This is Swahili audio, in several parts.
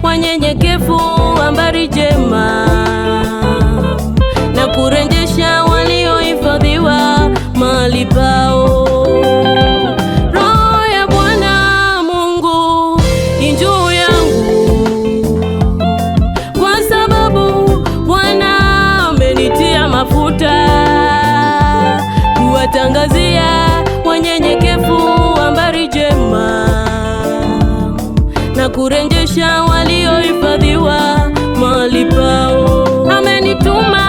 wanyenyekevu habari njema, na kurejesha waliohifadhiwa mahali pao. Roho ya Bwana Mungu ni juu yangu, kwa sababu Bwana amenitia mafuta kuwatangazia wanyenyekevu habari njema, na kurejesha waliohifadhiwa mahali pao. Amenituma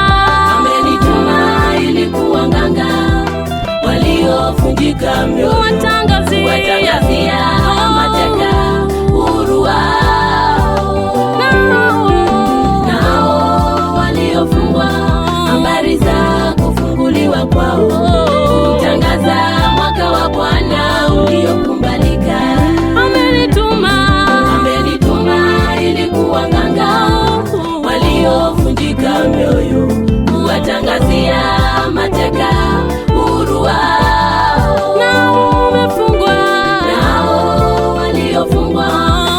ili kuwaganga waliovunjika mioyo, kuwatangazia mateka huru wao, nao waliofungwa habari za kufunguliwa kwao, kutangaza mwaka wa Bwana uliokubalika. Amenituma ili kuwaganga waliovunjika mioyo, kuwatangazia mateka huru wao, nao waliofungwa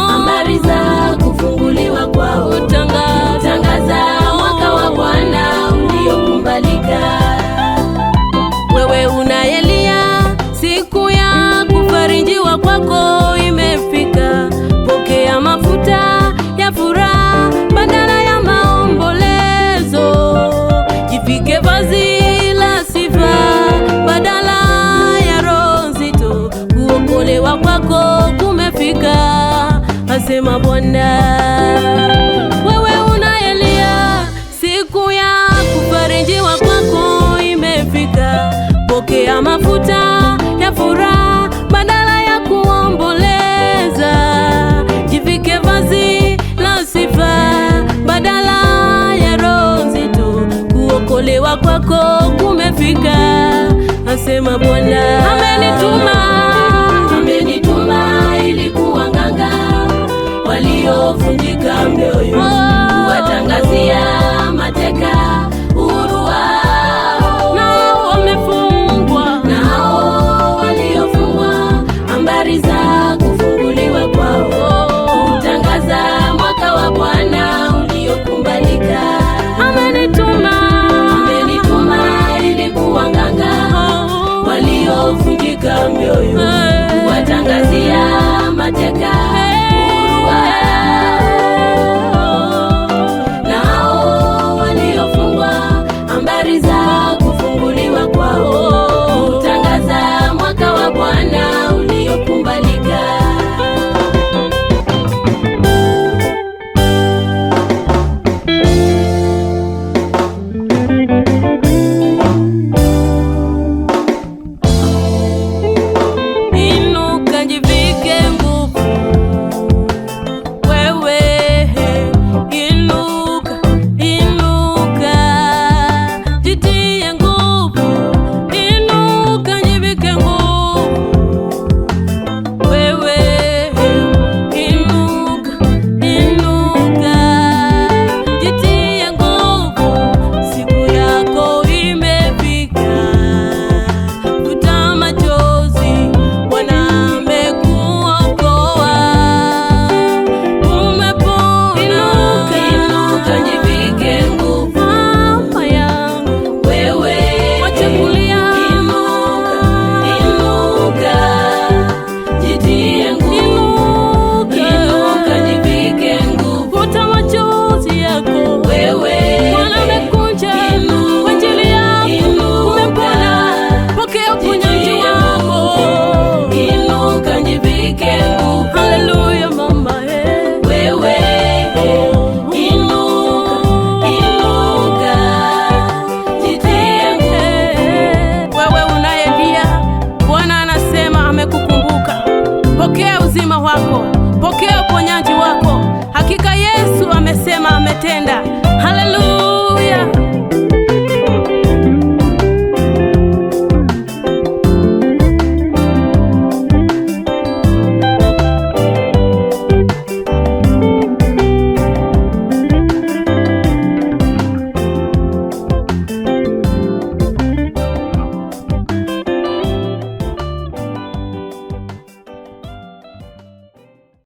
habari za kufunguliwa kwao, kutangaza mwaka wa Bwana uliokubalika. Wewe unayelia, siku ya kufarijiwa kwako imefika. Pokea mafuta ya furaha badala ya maombolezo, jivike vazi la sifa badala ya roho nzito. Kuokolewa kwako kumefika, asema Bwana. Wewe unayelia, siku ya kufarijiwa kwako imefika. Pokea mafuta ya furaha badala ya kuomboleza, jivike vazi la sifa badala ya roho nzito. Kuokolewa kwako kumefika, asema Bwana. Amenituma ili kuwaganga waliovunjika mioyo, kuwatangazia mateka huru wao, nao waliofungwa habari za kufunguliwa kwao, kutangaza mwaka wa Bwana uliokubalika. Amenituma ili kuwaganga waliovunjika mioyo, kuwatangazia mateka